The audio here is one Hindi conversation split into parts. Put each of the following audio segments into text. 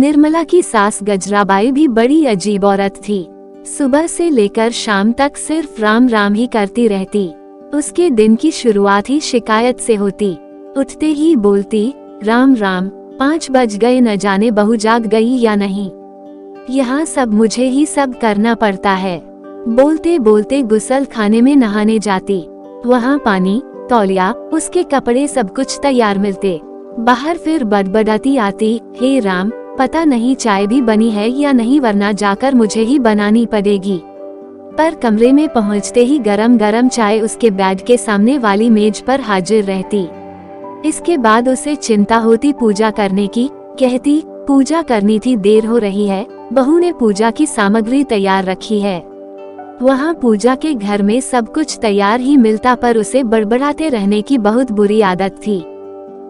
निर्मला की सास गजराबाई भी बड़ी अजीब औरत थी। सुबह से लेकर शाम तक सिर्फ राम राम ही करती रहती। उसके दिन की शुरुआत ही शिकायत से होती। उठते ही बोलती, राम राम, 5 बज गए, न जाने बहू जाग गई या नहीं। यहाँ सब मुझे ही सब करना पड़ता है। बोलते बोलते गुसल खाने में नहाने जाती। वहाँ पानी, तौलिया, उसके कपड़े सब कुछ तैयार मिलते। बाहर फिर बड़बड़ाती आती, हे राम, पता नहीं चाय भी बनी है या नहीं, वरना जाकर मुझे ही बनानी पड़ेगी। पर कमरे में पहुंचते ही गरम गरम चाय उसके बेड के सामने वाली मेज पर हाजिर रहती। इसके बाद उसे चिंता होती पूजा करने की। कहती, पूजा करनी थी, देर हो रही है, बहू ने पूजा की सामग्री तैयार रखी है। वहाँ पूजा के घर में सब कुछ तैयार ही मिलता, पर उसे बड़बड़ाते रहने की बहुत बुरी आदत थी।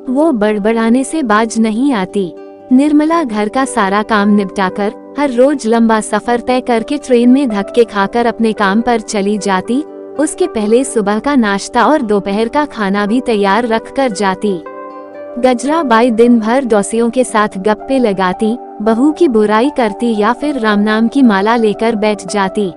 वो बड़बड़ाने से बाज नहीं आती। निर्मला घर का सारा काम निपटाकर हर रोज लंबा सफर तय करके ट्रेन में धक्के खाकर अपने काम पर चली जाती। उसके पहले सुबह का नाश्ता और दोपहर का खाना भी तैयार रख कर जाती। गजराबाई दिन भर डोसियों के साथ गप्पे लगाती, बहू की बुराई करती या फिर राम नाम की माला लेकर बैठ जाती।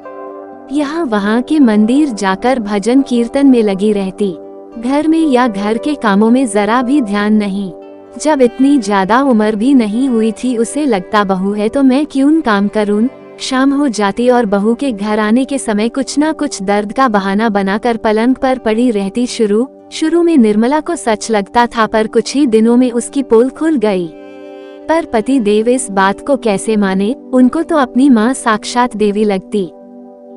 यहाँ वहाँ के मंदिर जाकर भजन कीर्तन में लगी रहती। घर में या घर के कामों में जरा भी ध्यान नहीं। जब इतनी ज्यादा उम्र भी नहीं हुई थी, उसे लगता बहू है तो मैं क्यों काम करूं। शाम हो जाती और बहू के घर आने के समय कुछ न कुछ दर्द का बहाना बनाकर पलंग पर पड़ी रहती। शुरू में निर्मला को सच लगता था, पर कुछ ही दिनों में उसकी पोल खुल गई। पर पति देव इस बात को कैसे माने, उनको तो अपनी माँ साक्षात देवी लगती।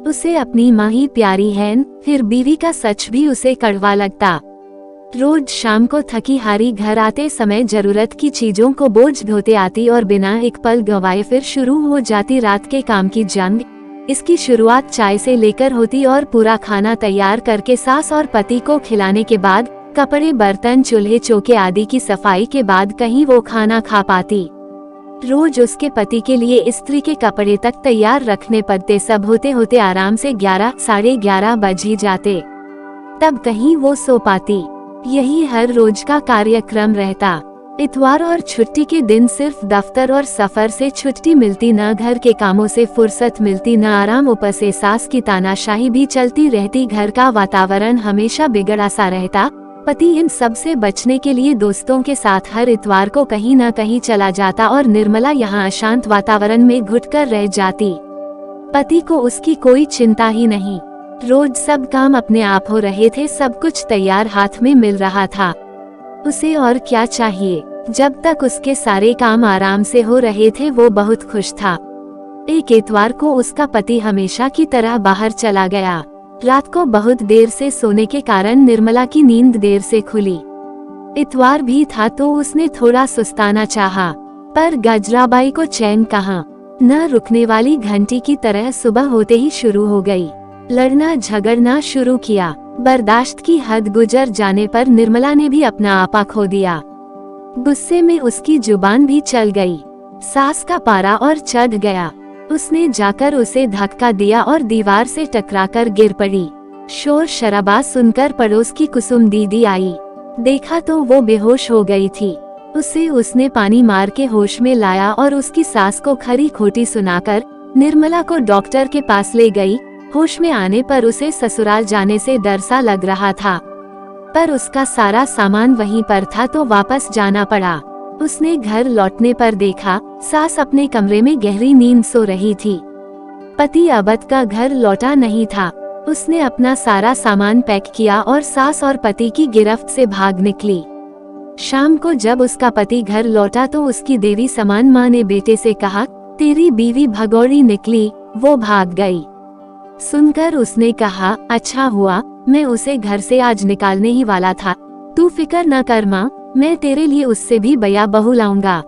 उसे अपनी माँ ही प्यारी है, फिर बीवी का सच भी उसे कड़वा लगता। रोज शाम को थकी हारी घर आते समय जरूरत की चीजों को बोझ ढोते आती और बिना एक पल गवाए फिर शुरू हो जाती रात के काम की जंग। इसकी शुरुआत चाय से लेकर होती और पूरा खाना तैयार करके सास और पति को खिलाने के बाद कपड़े, बर्तन, चूल्हे चौके आदि की सफाई के बाद कहीं वो खाना खा पाती। रोज उसके पति के लिए स्त्री के कपड़े तक तैयार रखने पड़ते। सब होते होते आराम से 11, साढ़े 11 बज ही जाते, तब कहीं वो सो पाती। यही हर रोज का कार्यक्रम रहता। इतवार और छुट्टी के दिन सिर्फ दफ्तर और सफर से छुट्टी मिलती, न घर के कामों से फुर्सत मिलती, न आराम। ऊपर से सास की तानाशाही भी चलती रहती। घर का वातावरण हमेशा बिगड़ा सा रहता। पति इन सब से बचने के लिए दोस्तों के साथ हर इतवार को कहीं न कहीं चला जाता और निर्मला यहाँ अशांत वातावरण में घुटकर रह जाती। पति को उसकी कोई चिंता ही नहीं। रोज सब काम अपने आप हो रहे थे, सब कुछ तैयार हाथ में मिल रहा था। उसे और क्या चाहिए। जब तक उसके सारे काम आराम से हो रहे थे वो बहुत खुश था। एक इतवार को उसका पति हमेशा की तरह बाहर चला गया। रात को बहुत देर से सोने के कारण निर्मला की नींद देर से खुली। इतवार भी था तो उसने थोड़ा सुस्ताना चाहा, पर गजराबाई को चैन कहाँ। न रुकने वाली घंटी की तरह सुबह होते ही शुरू हो गई। लड़ना झगड़ना शुरू किया। बर्दाश्त की हद गुजर जाने पर निर्मला ने भी अपना आपा खो दिया। गुस्से में उसकी जुबान भी चल गई। सास का पारा और चढ़ गया। उसने जाकर उसे धक्का दिया और दीवार से टकराकर गिर पड़ी। शोर शराबा सुनकर पड़ोस की कुसुम दीदी आई। देखा तो वो बेहोश हो गई थी। उसने पानी मार के होश में लाया और उसकी सास को खरी खोटी सुनाकर निर्मला को डॉक्टर के पास ले गई। होश में आने पर उसे ससुराल जाने से डर सा लग रहा था, पर उसका सारा सामान वहीं पर था तो वापस जाना पड़ा। उसने घर लौटने पर देखा सास अपने कमरे में गहरी नींद सो रही थी। पति अबद का घर लौटा नहीं था। उसने अपना सारा सामान पैक किया और सास और पति की गिरफ्त से भाग निकली। शाम को जब उसका पति घर लौटा तो उसकी देवी समान माँ ने बेटे से कहा, तेरी बीवी भगोड़ी निकली, वो भाग गई। सुनकर उसने कहा, अच्छा हुआ, मैं उसे घर से आज निकालने ही वाला था। तू फिक्र न कर माँ, मैं तेरे लिए उससे भी बया बहू लाऊंगा।